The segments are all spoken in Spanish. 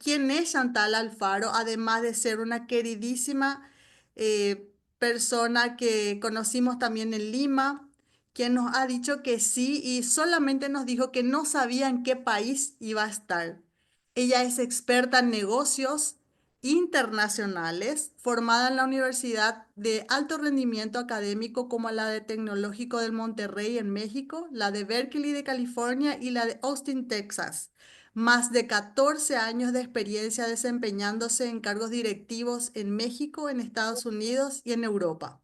quién es Chantal Alfaro, además de ser una queridísima persona que conocimos también en Lima, quien nos ha dicho que sí y solamente nos dijo que no sabía en qué país iba a estar. Ella es experta en negocios internacionales, formada en la Universidad de Alto Rendimiento Académico como la de Tecnológico del Monterrey en México, la de Berkeley de California y la de Austin, Texas. Más de 14 años de experiencia desempeñándose en cargos directivos en México, en Estados Unidos y en Europa.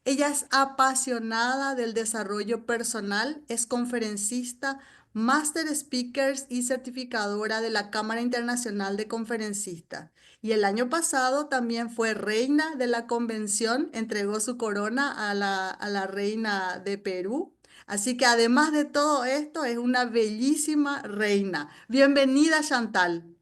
Ella es apasionada del desarrollo personal, es conferencista, Master Speakers y certificadora de la Cámara Internacional de Conferencistas. Y el año pasado también fue reina de la convención, entregó su corona a la reina de Perú. Así que además de todo esto, es una bellísima reina. Bienvenida, Chantal.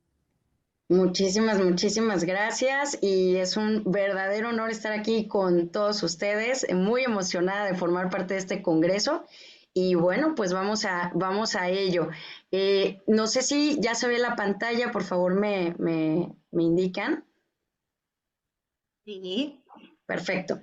Muchísimas, muchísimas gracias y es un verdadero honor estar aquí con todos ustedes, muy emocionada de formar parte de este congreso y bueno, pues vamos a ello. No sé si ya se ve la pantalla, por favor me indican. Sí. Perfecto.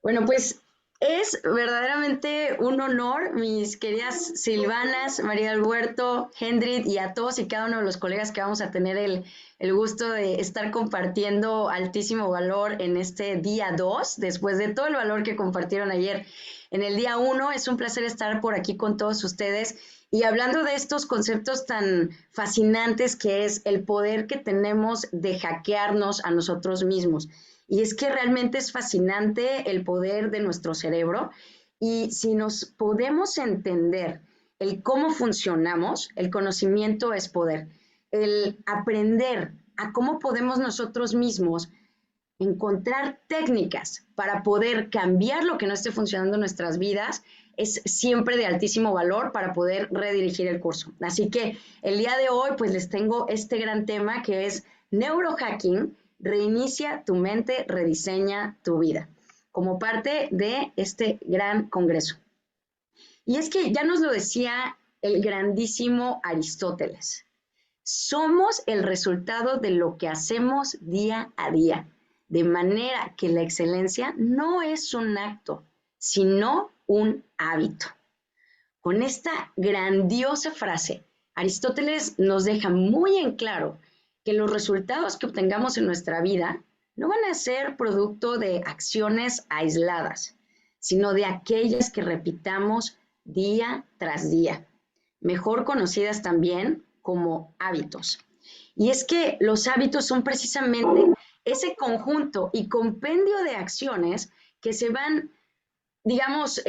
Bueno, pues es verdaderamente un honor, mis queridas Silvanas, María del Huerto, Hendrit y a todos y cada uno de los colegas que vamos a tener el gusto de estar compartiendo altísimo valor en este día 2, después de todo el valor que compartieron ayer en el día 1. Es un placer estar por aquí con todos ustedes y hablando de estos conceptos tan fascinantes que es el poder que tenemos de hackearnos a nosotros mismos. Y es que realmente es fascinante el poder de nuestro cerebro y si nos podemos entender el cómo funcionamos, el conocimiento es poder. El aprender a cómo podemos nosotros mismos encontrar técnicas para poder cambiar lo que no esté funcionando en nuestras vidas es siempre de altísimo valor para poder redirigir el curso. Así que el día de hoy pues les tengo este gran tema que es neurohacking, reinicia tu mente, rediseña tu vida, como parte de este gran congreso. Y es que ya nos lo decía el grandísimo Aristóteles, somos el resultado de lo que hacemos día a día, de manera que la excelencia no es un acto, sino un hábito. Con esta grandiosa frase, Aristóteles nos deja muy en claro que los resultados que obtengamos en nuestra vida no van a ser producto de acciones aisladas, sino de aquellas que repitamos día tras día, mejor conocidas también como hábitos. Y es que los hábitos son precisamente ese conjunto y compendio de acciones que se van, digamos,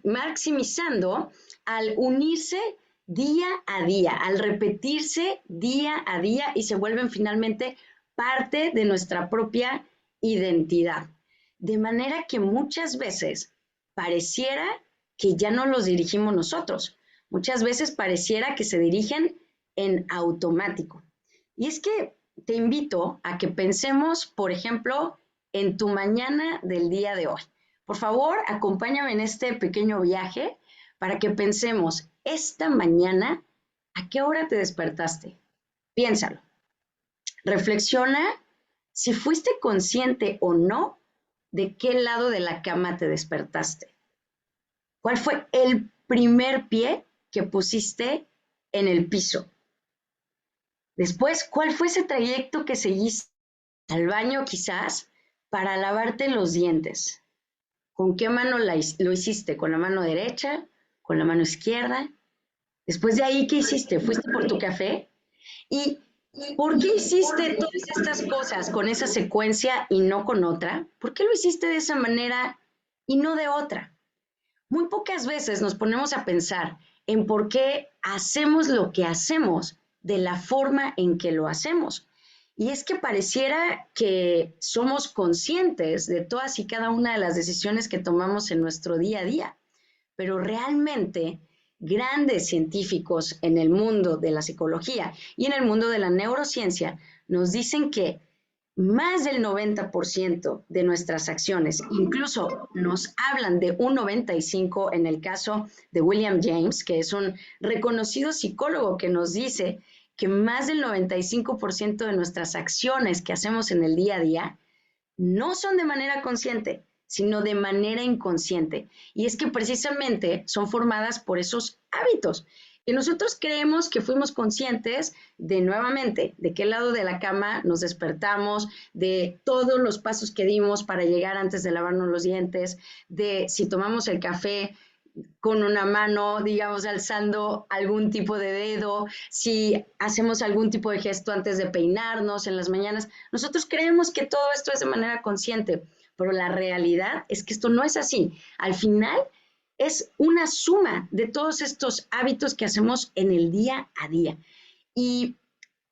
maximizando al unirse día a día, al repetirse día a día y se vuelven finalmente parte de nuestra propia identidad. De manera que muchas veces pareciera que ya no los dirigimos nosotros. Muchas veces pareciera que se dirigen en automático. Y es que te invito a que pensemos, por ejemplo, en tu mañana del día de hoy. Por favor, acompáñame en este pequeño viaje para que pensemos, esta mañana, ¿a qué hora te despertaste? Piénsalo. Reflexiona si fuiste consciente o no de qué lado de la cama te despertaste. ¿Cuál fue el primer pie que pusiste en el piso? Después, ¿cuál fue ese trayecto que seguiste al baño quizás para lavarte los dientes? ¿Con qué mano lo hiciste? ¿Con la mano derecha? ¿Con la mano izquierda? Después de ahí, ¿qué hiciste? ¿Fuiste por tu café? ¿Y por qué hiciste todas estas cosas con esa secuencia y no con otra? ¿Por qué lo hiciste de esa manera y no de otra? Muy pocas veces nos ponemos a pensar en por qué hacemos lo que hacemos de la forma en que lo hacemos. Y es que pareciera que somos conscientes de todas y cada una de las decisiones que tomamos en nuestro día a día, pero realmente grandes científicos en el mundo de la psicología y en el mundo de la neurociencia nos dicen que más del 90% de nuestras acciones, incluso nos hablan de un 95% en el caso de William James, que es un reconocido psicólogo que nos dice que más del 95% de nuestras acciones que hacemos en el día a día no son de manera consciente, sino de manera inconsciente. Y es que precisamente son formadas por esos hábitos. Y nosotros creemos que fuimos conscientes de nuevamente de qué lado de la cama nos despertamos, de todos los pasos que dimos para llegar antes de lavarnos los dientes, de si tomamos el café con una mano, digamos, alzando algún tipo de dedo, si hacemos algún tipo de gesto antes de peinarnos en las mañanas. Nosotros creemos que todo esto es de manera consciente, pero la realidad es que esto no es así. Al final es una suma de todos estos hábitos que hacemos en el día a día. Y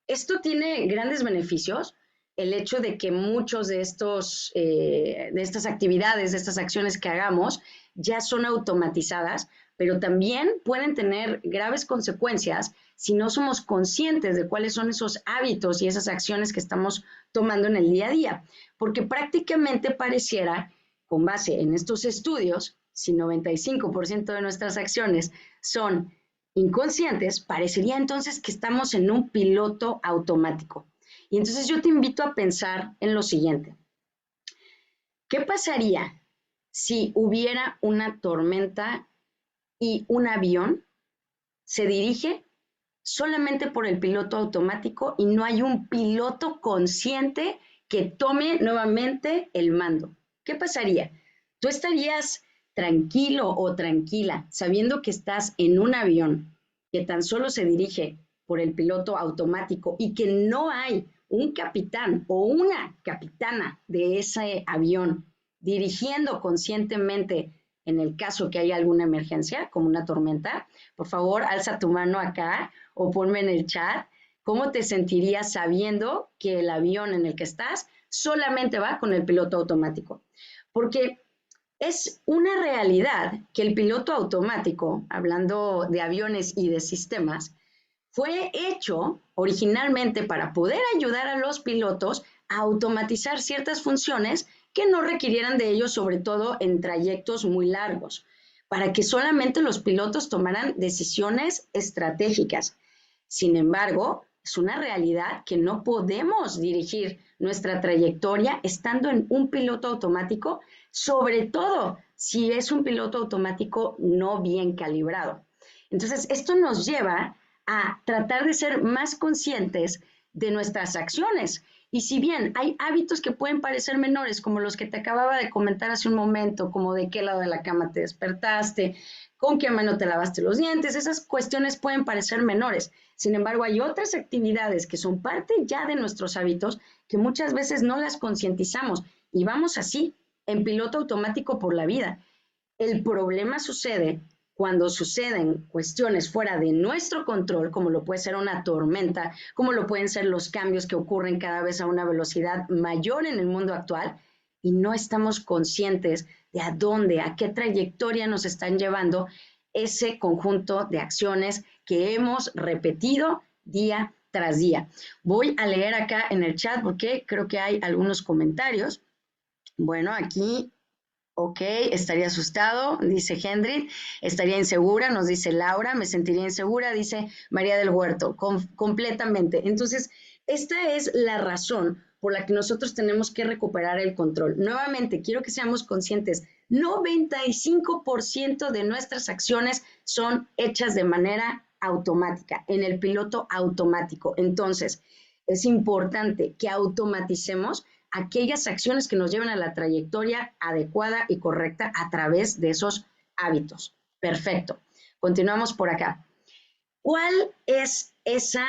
esto tiene grandes beneficios, el hecho de que muchos de estas actividades, de estas acciones que hagamos, ya son automatizadas, pero también pueden tener graves consecuencias si no somos conscientes de cuáles son esos hábitos y esas acciones que estamos tomando en el día a día, porque prácticamente pareciera, con base en estos estudios, si 95% de nuestras acciones son inconscientes, parecería entonces que estamos en un piloto automático. Y entonces yo te invito a pensar en lo siguiente. ¿Qué pasaría si hubiera una tormenta y un avión se dirige solamente por el piloto automático y no hay un piloto consciente que tome nuevamente el mando? ¿Qué pasaría? ¿Tú estarías tranquilo o tranquila sabiendo que estás en un avión que tan solo se dirige por el piloto automático y que no hay un capitán o una capitana de ese avión dirigiendo conscientemente en el caso que haya alguna emergencia, como una tormenta? Por favor, alza tu mano acá o ponme en el chat cómo te sentirías sabiendo que el avión en el que estás solamente va con el piloto automático. Porque es una realidad que el piloto automático, hablando de aviones y de sistemas, fue hecho originalmente para poder ayudar a los pilotos a automatizar ciertas funciones que no requirieran de ellos, sobre todo en trayectos muy largos, para que solamente los pilotos tomaran decisiones estratégicas. Sin embargo, es una realidad que no podemos dirigir nuestra trayectoria estando en un piloto automático, sobre todo si es un piloto automático no bien calibrado. Entonces, esto nos lleva a tratar de ser más conscientes de nuestras acciones. Y si bien hay hábitos que pueden parecer menores, como los que te acababa de comentar hace un momento, como de qué lado de la cama te despertaste, con qué mano te lavaste los dientes, esas cuestiones pueden parecer menores. Sin embargo, hay otras actividades que son parte ya de nuestros hábitos que muchas veces no las concientizamos y vamos así, en piloto automático por la vida. El problema sucede cuando suceden cuestiones fuera de nuestro control, como lo puede ser una tormenta, como lo pueden ser los cambios que ocurren cada vez a una velocidad mayor en el mundo actual, y no estamos conscientes de a dónde, a qué trayectoria nos están llevando ese conjunto de acciones que hemos repetido día tras día. Voy a leer acá en el chat porque creo que hay algunos comentarios. Bueno, aquí ok, estaría asustado, dice Hendrik, estaría insegura, nos dice Laura, me sentiría insegura, dice María del Huerto, completamente. Entonces, esta es la razón por la que nosotros tenemos que recuperar el control. Nuevamente, quiero que seamos conscientes, 95% de nuestras acciones son hechas de manera automática, en el piloto automático. Entonces, es importante que automaticemos aquellas acciones que nos lleven a la trayectoria adecuada y correcta a través de esos hábitos. Perfecto. Continuamos por acá. ¿Cuál es esa,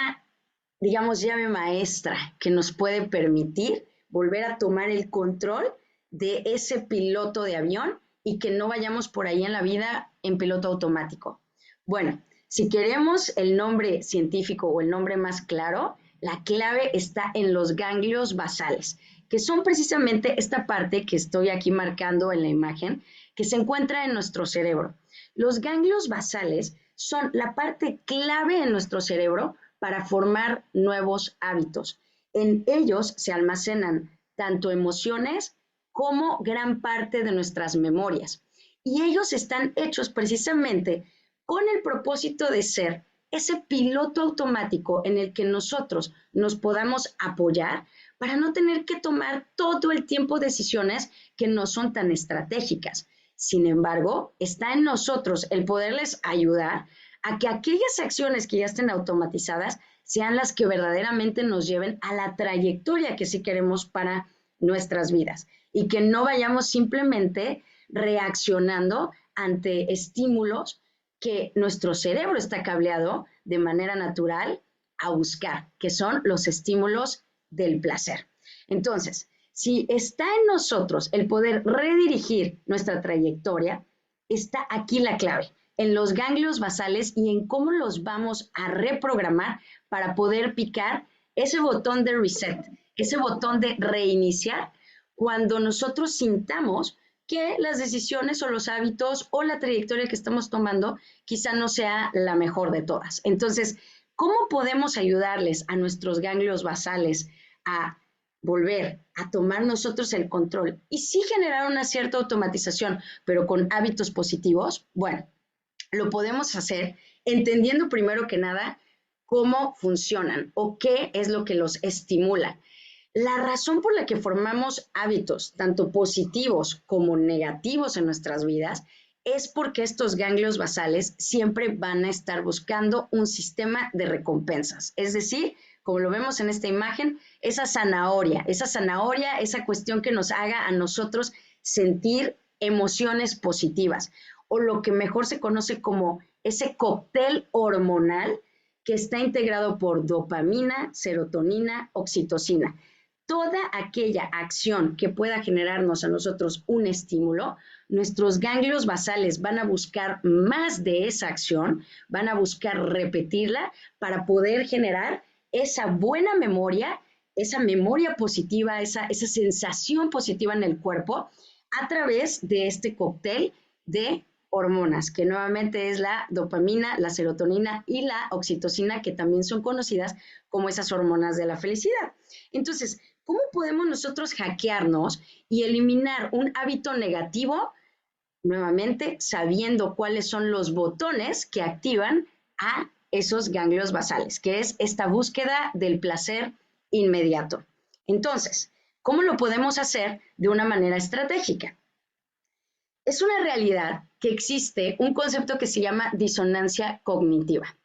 digamos, llave maestra que nos puede permitir volver a tomar el control de ese piloto de avión y que no vayamos por ahí en la vida en piloto automático? Bueno, si queremos el nombre científico o el nombre más claro, la clave está en los ganglios basales, que son precisamente esta parte que estoy aquí marcando en la imagen, que se encuentra en nuestro cerebro. Los ganglios basales son la parte clave en nuestro cerebro para formar nuevos hábitos. En ellos se almacenan tanto emociones como gran parte de nuestras memorias. Y ellos están hechos precisamente con el propósito de ser ese piloto automático en el que nosotros nos podamos apoyar para no tener que tomar todo el tiempo decisiones que no son tan estratégicas. Sin embargo, está en nosotros el poderles ayudar a que aquellas acciones que ya estén automatizadas sean las que verdaderamente nos lleven a la trayectoria que sí queremos para nuestras vidas y que no vayamos simplemente reaccionando ante estímulos que nuestro cerebro está cableado de manera natural a buscar, que son los estímulos del placer. Entonces, si está en nosotros el poder redirigir nuestra trayectoria, está aquí la clave, en los ganglios basales y en cómo los vamos a reprogramar para poder picar ese botón de reset, ese botón de reiniciar cuando nosotros sintamos que las decisiones o los hábitos o la trayectoria que estamos tomando quizá no sea la mejor de todas. Entonces, ¿cómo podemos ayudarles a nuestros ganglios basales a volver a tomar nosotros el control y sí generar una cierta automatización, pero con hábitos positivos? Bueno, lo podemos hacer entendiendo primero que nada cómo funcionan o qué es lo que los estimula. La razón por la que formamos hábitos, tanto positivos como negativos en nuestras vidas, es porque estos ganglios basales siempre van a estar buscando un sistema de recompensas. Es decir, como lo vemos en esta imagen, esa zanahoria, esa cuestión que nos haga a nosotros sentir emociones positivas, o lo que mejor se conoce como ese cóctel hormonal que está integrado por dopamina, serotonina, oxitocina. Toda aquella acción que pueda generarnos a nosotros un estímulo, nuestros ganglios basales van a buscar más de esa acción, van a buscar repetirla para poder generar esa buena memoria, esa memoria positiva, esa sensación positiva en el cuerpo a través de este cóctel de hormonas, que nuevamente es la dopamina, la serotonina y la oxitocina, que también son conocidas como esas hormonas de la felicidad. Entonces, ¿cómo podemos nosotros hackearnos y eliminar un hábito negativo? Nuevamente, sabiendo cuáles son los botones que activan a esos ganglios basales, que es esta búsqueda del placer inmediato. Entonces, ¿cómo lo podemos hacer de una manera estratégica? Es una realidad que existe un concepto que se llama disonancia cognitiva.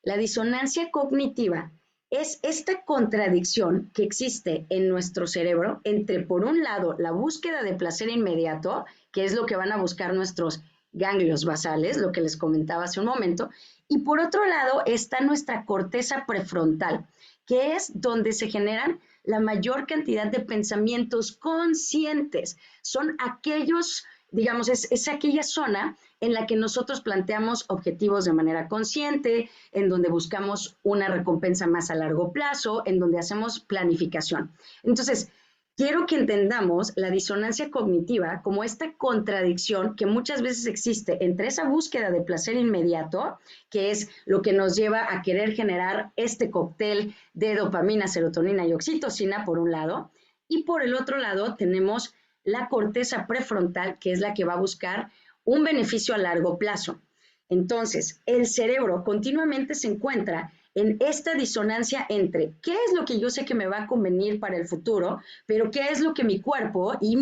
La disonancia cognitiva es esta contradicción que existe en nuestro cerebro entre, por un lado, la búsqueda de placer inmediato, que es lo que van a buscar nuestros ganglios basales, lo que les comentaba hace un momento, y por otro lado está nuestra corteza prefrontal, que es donde se generan la mayor cantidad de pensamientos conscientes. Son aquellos, digamos, es aquella zona en la que nosotros planteamos objetivos de manera consciente, en donde buscamos una recompensa más a largo plazo, en donde hacemos planificación. Entonces, quiero que entendamos la disonancia cognitiva como esta contradicción que muchas veces existe entre esa búsqueda de placer inmediato, que es lo que nos lleva a querer generar este cóctel de dopamina, serotonina y oxitocina, por un lado, y por el otro lado tenemos la corteza prefrontal, que es la que va a buscar un beneficio a largo plazo. Entonces, el cerebro continuamente se encuentra en esta disonancia entre qué es lo que yo sé que me va a convenir para el futuro, pero qué es lo que mi cuerpo y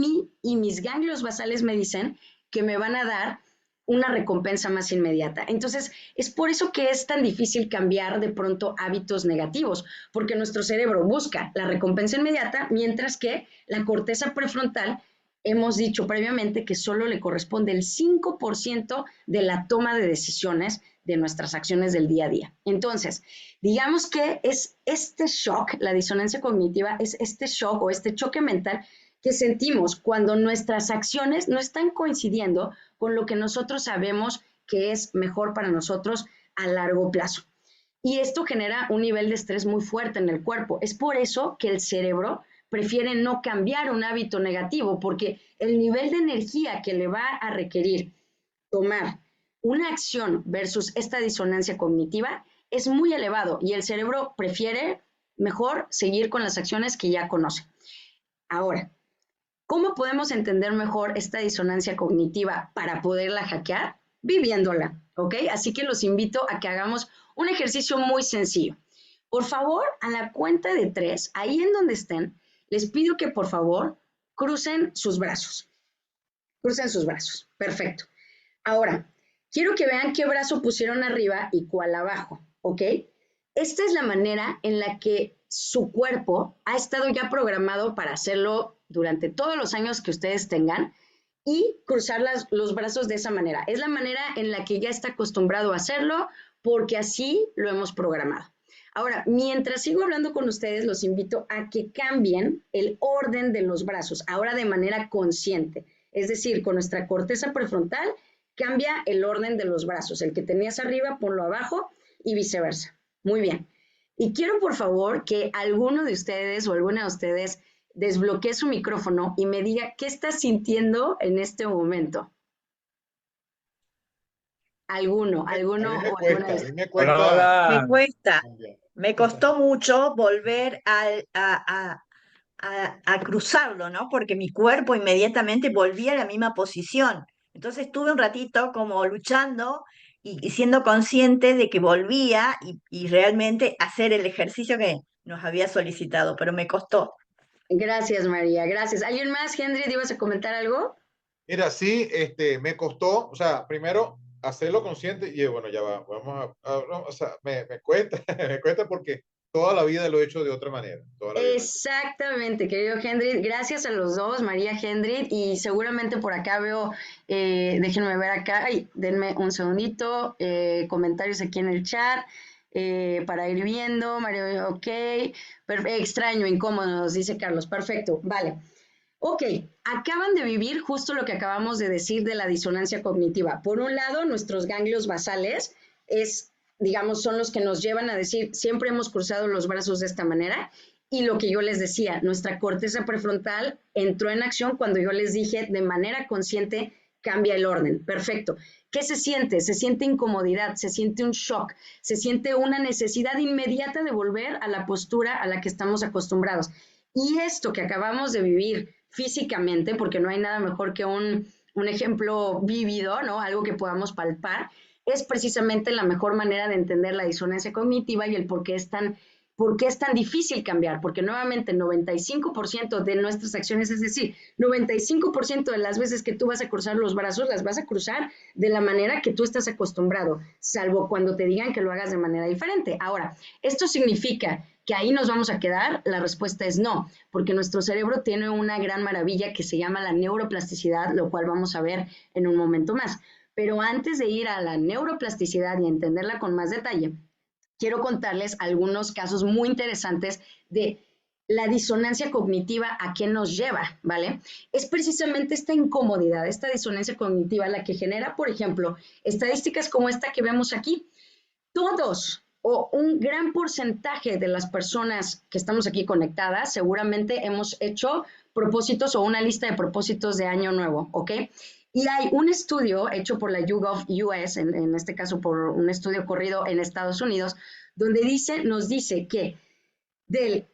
mis ganglios basales me dicen que me van a dar una recompensa más inmediata. Entonces, es por eso que es tan difícil cambiar de pronto hábitos negativos, porque nuestro cerebro busca la recompensa inmediata, mientras que la corteza prefrontal, hemos dicho previamente que solo le corresponde el 5% de la toma de decisiones de nuestras acciones del día a día. Entonces, digamos que es este shock, la disonancia cognitiva, es este shock o este choque mental que sentimos cuando nuestras acciones no están coincidiendo con lo que nosotros sabemos que es mejor para nosotros a largo plazo. Y esto genera un nivel de estrés muy fuerte en el cuerpo. Es por eso que el cerebro prefiere no cambiar un hábito negativo, porque el nivel de energía que le va a requerir tomar una acción versus esta disonancia cognitiva es muy elevado y el cerebro prefiere mejor seguir con las acciones que ya conoce. Ahora, ¿cómo podemos entender mejor esta disonancia cognitiva para poderla hackear? Viviéndola, ¿ok? Así que los invito a que hagamos Un ejercicio muy sencillo. Por favor, a la cuenta de 3, ahí en donde estén, les pido que por favor crucen sus brazos. Crucen sus brazos. Perfecto. Ahora, quiero que vean qué brazo pusieron arriba y cuál abajo, ¿ok? Esta es la manera en la que su cuerpo ha estado ya programado para hacerlo durante todos los años que ustedes tengan y cruzar los brazos de esa manera. Es la manera en la que ya está acostumbrado a hacerlo porque así lo hemos programado. Ahora, mientras sigo hablando con ustedes, los invito a que cambien el orden de los brazos, ahora de manera consciente. Es decir, con nuestra corteza prefrontal, cambia el orden de los brazos. El que tenías arriba, ponlo abajo y viceversa. Muy bien. Y quiero, por favor, que alguno de ustedes o alguna de ustedes desbloquee su micrófono y me diga qué está sintiendo en este momento. Alguno A mí me o alguna cuesta, de a mí ustedes. me Hola, cuesta hola. Me cuesta, cambiar. me costó mucho volver a cruzarlo, ¿no? Porque mi cuerpo inmediatamente volvía a la misma posición. Entonces estuve un ratito como luchando y siendo consciente de que volvía y realmente hacer el ejercicio que nos había solicitado, pero me costó. Gracias, María, gracias. ¿Alguien más, Henry, ibas a comentar algo? Mira, sí, me costó, o sea, primero hacerlo consciente y bueno, ya va, vamos no, o sea, me cuesta, me cuesta porque toda la vida lo he hecho de otra manera, toda la vida lo he hecho. Exactamente, querido Hendrik. Gracias a los dos, María Hendrik, y seguramente por acá veo, déjenme ver acá, ay, denme un segundito, comentarios aquí en el chat para ir viendo. María, ok, extraño, incómodo, nos dice Carlos, perfecto, vale. Ok, acaban de vivir justo lo que acabamos de decir de la disonancia cognitiva. Por un lado, nuestros ganglios basales es, digamos, son los que nos llevan a decir, siempre hemos cruzado los brazos de esta manera. Y lo que yo les decía, nuestra corteza prefrontal entró en acción cuando yo les dije de manera consciente, cambia el orden. Perfecto. ¿Qué se siente? Se siente incomodidad, se siente un shock, se siente una necesidad inmediata de volver a la postura a la que estamos acostumbrados. Y esto que acabamos de vivir físicamente, porque no hay nada mejor que un ejemplo vívido, ¿no? Algo que podamos palpar, es precisamente la mejor manera de entender la disonancia cognitiva y el por qué es tan difícil cambiar, porque nuevamente 95% de nuestras acciones, es decir, 95% de las veces que tú vas a cruzar los brazos, las vas a cruzar de la manera que tú estás acostumbrado, salvo cuando te digan que lo hagas de manera diferente. Ahora, esto significa que ahí nos vamos a quedar, la respuesta es no, porque nuestro cerebro tiene una gran maravilla que se llama la neuroplasticidad, lo cual vamos a ver en un momento más. Pero antes de ir a la neuroplasticidad y entenderla con más detalle, quiero contarles algunos casos muy interesantes de la disonancia cognitiva a qué nos lleva, ¿vale? Es precisamente esta incomodidad, esta disonancia cognitiva la que genera, por ejemplo, estadísticas como esta que vemos aquí. Todos o un gran porcentaje de las personas que estamos aquí conectadas seguramente hemos hecho propósitos o una lista de propósitos de año nuevo, ¿ok? Y hay un estudio hecho por la YouGov US, en este caso por un estudio corrido en Estados Unidos, donde nos dice que del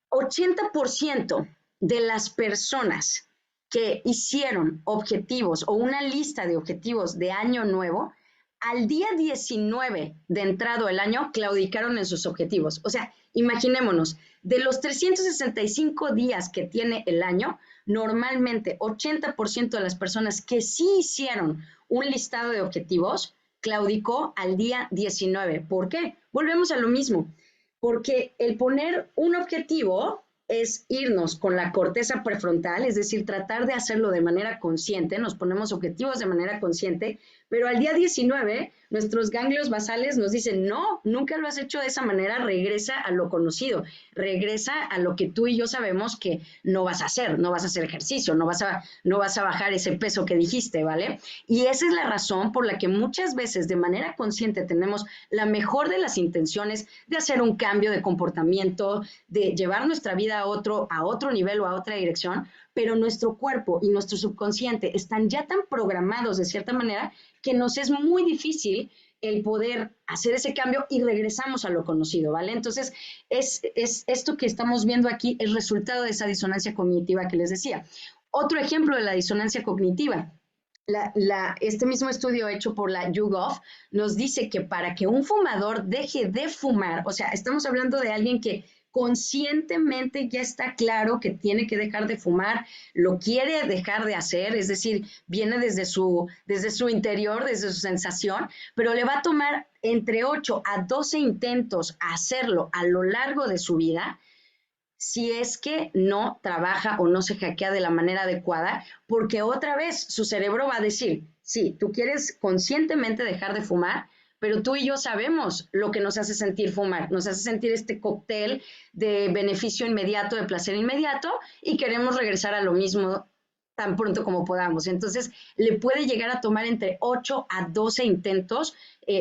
80% de las personas que hicieron objetivos o una lista de objetivos de año nuevo, al día 19 de entrado el año, claudicaron en sus objetivos. O sea, imaginémonos, de los 365 días que tiene el año, normalmente 80% de las personas que sí hicieron un listado de objetivos, claudicó al día 19. ¿Por qué? Volvemos a lo mismo. Porque el poner un objetivo es irnos con la corteza prefrontal, es decir, tratar de hacerlo de manera consciente, nos ponemos objetivos de manera consciente, pero al día 19 nuestros ganglios basales nos dicen, no, nunca lo has hecho de esa manera, regresa a lo conocido, regresa a lo que tú y yo sabemos que no vas a hacer, no vas a hacer ejercicio, no vas a bajar ese peso que dijiste, ¿vale? Y esa es la razón por la que muchas veces de manera consciente tenemos la mejor de las intenciones de hacer un cambio de comportamiento, de llevar nuestra vida a otro nivel o a otra dirección, pero nuestro cuerpo y nuestro subconsciente están ya tan programados de cierta manera que nos es muy difícil el poder hacer ese cambio y regresamos a lo conocido, ¿vale? Entonces, es esto que estamos viendo aquí el resultado de esa disonancia cognitiva que les decía. Otro ejemplo de la disonancia cognitiva. este mismo estudio hecho por la YouGov nos dice que para que un fumador deje de fumar, o sea, estamos hablando de alguien que conscientemente ya está claro que tiene que dejar de fumar, lo quiere dejar de hacer, es decir, viene desde su interior, desde su sensación, pero le va a tomar entre 8 a 12 intentos a hacerlo a lo largo de su vida, si es que no trabaja o no se hackea de la manera adecuada, porque otra vez su cerebro va a decir, sí, tú quieres conscientemente dejar de fumar, pero tú y yo sabemos lo que nos hace sentir fumar, nos hace sentir este cóctel de beneficio inmediato, de placer inmediato, y queremos regresar a lo mismo tan pronto como podamos. Entonces, le puede llegar a tomar entre 8 a 12 intentos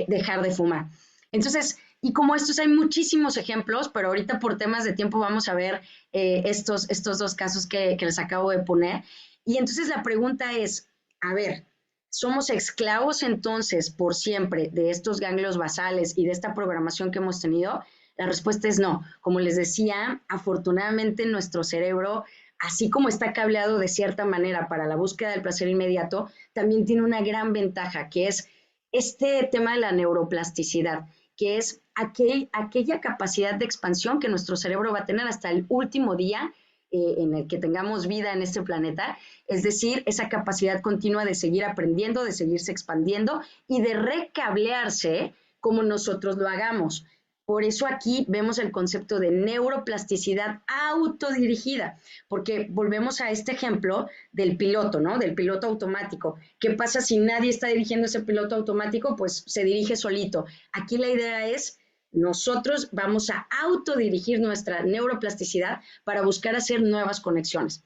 dejar de fumar. Entonces, y como estos hay muchísimos ejemplos, pero ahorita por temas de tiempo vamos a ver estos dos casos que les acabo de poner. Y entonces la pregunta es, a ver, ¿somos esclavos entonces por siempre de estos ganglios basales y de esta programación que hemos tenido? La respuesta es no. Como les decía, afortunadamente nuestro cerebro, así como está cableado de cierta manera para la búsqueda del placer inmediato, también tiene una gran ventaja, que es este tema de la neuroplasticidad, que es aquella capacidad de expansión que nuestro cerebro va a tener hasta el último día en el que tengamos vida en este planeta, es decir, esa capacidad continua de seguir aprendiendo, de seguirse expandiendo y de recablearse como nosotros lo hagamos. Por eso aquí vemos el concepto de neuroplasticidad autodirigida, porque volvemos a este ejemplo del piloto, ¿no? Del piloto automático. ¿Qué pasa si nadie está dirigiendo ese piloto automático? Pues se dirige solito. Aquí la idea es, nosotros vamos a autodirigir nuestra neuroplasticidad para buscar hacer nuevas conexiones.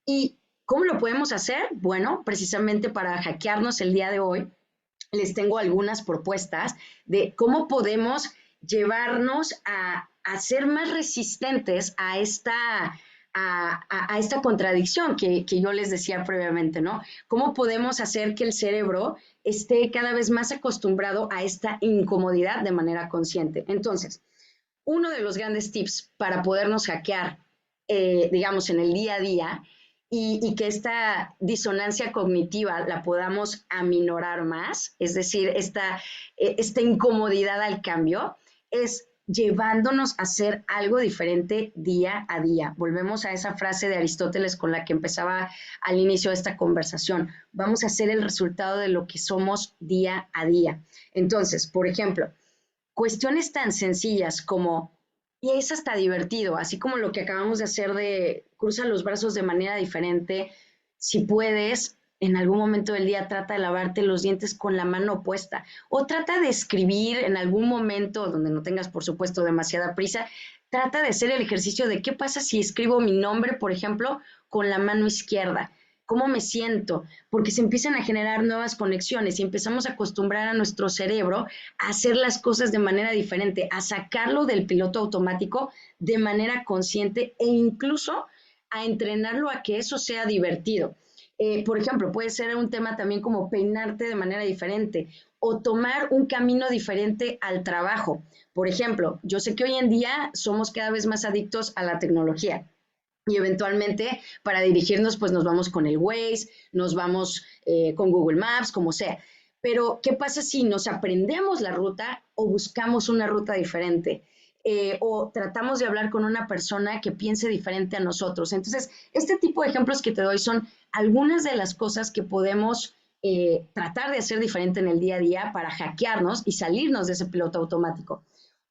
¿Y cómo lo podemos hacer? Bueno, precisamente para hackearnos el día de hoy, les tengo algunas propuestas de cómo podemos llevarnos a ser más resistentes a esta contradicción que yo les decía previamente, ¿no? ¿Cómo podemos hacer que el cerebro esté cada vez más acostumbrado a esta incomodidad de manera consciente? Entonces, uno de los grandes tips para podernos hackear, digamos, en el día a día y que esta disonancia cognitiva la podamos aminorar más, es decir, esta incomodidad al cambio, es llevándonos a hacer algo diferente día a día. Volvemos a esa frase de Aristóteles con la que empezaba al inicio de esta conversación. Vamos a hacer el resultado de lo que somos día a día. Entonces, por ejemplo, cuestiones tan sencillas como, y es hasta divertido, así como lo que acabamos de hacer de cruza los brazos de manera diferente, si puedes, en algún momento del día trata de lavarte los dientes con la mano opuesta o trata de escribir en algún momento donde no tengas, por supuesto, demasiada prisa, trata de hacer el ejercicio de qué pasa si escribo mi nombre, por ejemplo, con la mano izquierda. ¿Cómo me siento? Porque se empiezan a generar nuevas conexiones y empezamos a acostumbrar a nuestro cerebro a hacer las cosas de manera diferente, a sacarlo del piloto automático de manera consciente e incluso a entrenarlo a que eso sea divertido. Por ejemplo, puede ser un tema también como peinarte de manera diferente o tomar un camino diferente al trabajo. Por ejemplo, yo sé que hoy en día somos cada vez más adictos a la tecnología y eventualmente para dirigirnos pues nos vamos con el Waze, nos vamos con Google Maps, como sea. Pero, ¿qué pasa si nos aprendemos la ruta o buscamos una ruta diferente? O tratamos de hablar con una persona que piense diferente a nosotros. Entonces, este tipo de ejemplos que te doy son algunas de las cosas que podemos tratar de hacer diferente en el día a día para hackearnos y salirnos de ese piloto automático.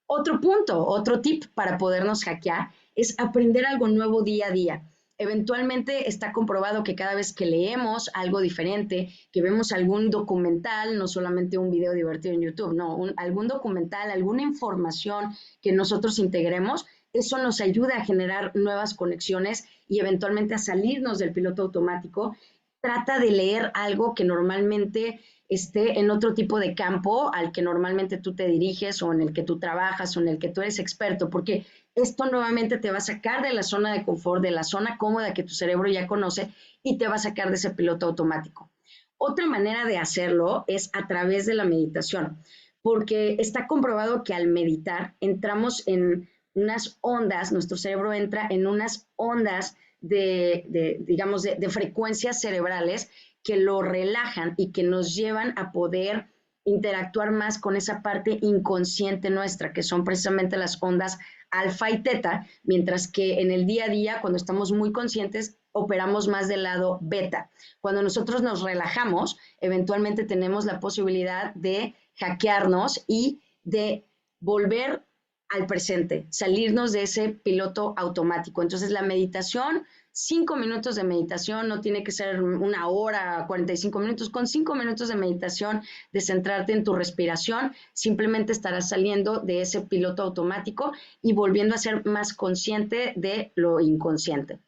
Otro punto, otro tip para podernos hackear es aprender algo nuevo día a día. Eventualmente está comprobado que cada vez que leemos algo diferente, que vemos algún documental, no solamente un video divertido en YouTube, no, algún documental, alguna información que nosotros integremos, eso nos ayuda a generar nuevas conexiones y eventualmente a salirnos del piloto automático. Trata de leer algo que normalmente esté en otro tipo de campo al que normalmente tú te diriges o en el que tú trabajas o en el que tú eres experto, porque esto nuevamente te va a sacar de la zona de confort, de la zona cómoda que tu cerebro ya conoce y te va a sacar de ese piloto automático. Otra manera de hacerlo es a través de la meditación, porque está comprobado que al meditar entramos en unas ondas, nuestro cerebro entra en unas ondas de frecuencias cerebrales que lo relajan y que nos llevan a poder interactuar más con esa parte inconsciente nuestra, que son precisamente las ondas alfa y teta, mientras que en el día a día, cuando estamos muy conscientes, operamos más del lado beta. Cuando nosotros nos relajamos, eventualmente tenemos la posibilidad de hackearnos y de volver al presente, salirnos de ese piloto automático. Entonces la meditación, 5 minutos de meditación, no tiene que ser 1 hora, 45 minutos, con 5 minutos de meditación, de centrarte en tu respiración, simplemente estarás saliendo de ese piloto automático y volviendo a ser más consciente de lo inconsciente.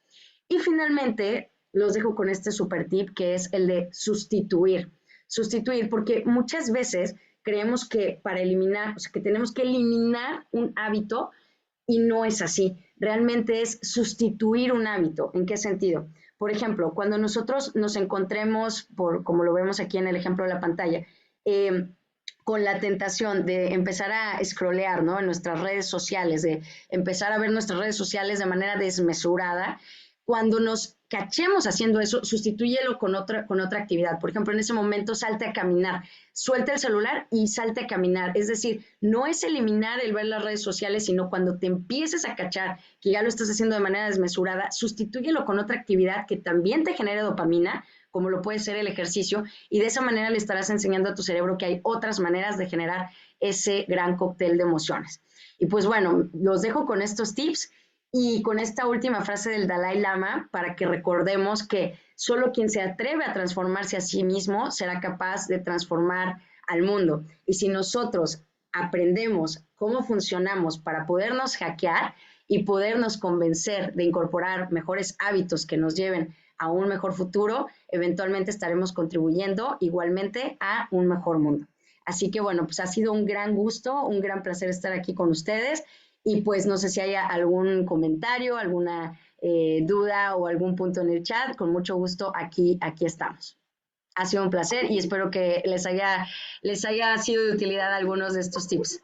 Y finalmente, los dejo con este super tip que es el de sustituir. Sustituir, porque muchas veces creemos que para eliminar, o sea, que tenemos que eliminar un hábito y no es así. Realmente es sustituir un hábito. ¿En qué sentido? Por ejemplo, cuando nosotros nos encontremos, como lo vemos aquí en el ejemplo de la pantalla, con la tentación de empezar a scrollear, ¿no?, en nuestras redes sociales, de empezar a ver nuestras redes sociales de manera desmesurada, cuando nos cachemos haciendo eso, sustitúyelo con otra actividad. Por ejemplo, en ese momento salte a caminar, suelta el celular y salte a caminar. Es decir, no es eliminar el ver las redes sociales, sino cuando te empieces a cachar que ya lo estás haciendo de manera desmesurada, sustitúyelo con otra actividad que también te genere dopamina, como lo puede ser el ejercicio, y de esa manera le estarás enseñando a tu cerebro que hay otras maneras de generar ese gran cóctel de emociones. Y pues bueno, los dejo con estos tips y con esta última frase del Dalai Lama para que recordemos que solo quien se atreve a transformarse a sí mismo será capaz de transformar al mundo. Y si nosotros aprendemos cómo funcionamos para podernos hackear y podernos convencer de incorporar mejores hábitos que nos lleven a un mejor futuro, eventualmente estaremos contribuyendo igualmente a un mejor mundo. Así que bueno, pues ha sido un gran gusto, un gran placer estar aquí con ustedes. Y pues no sé si haya algún comentario, alguna duda o algún punto en el chat. Con mucho gusto aquí estamos. Ha sido un placer y espero que les haya sido de utilidad algunos de estos tips.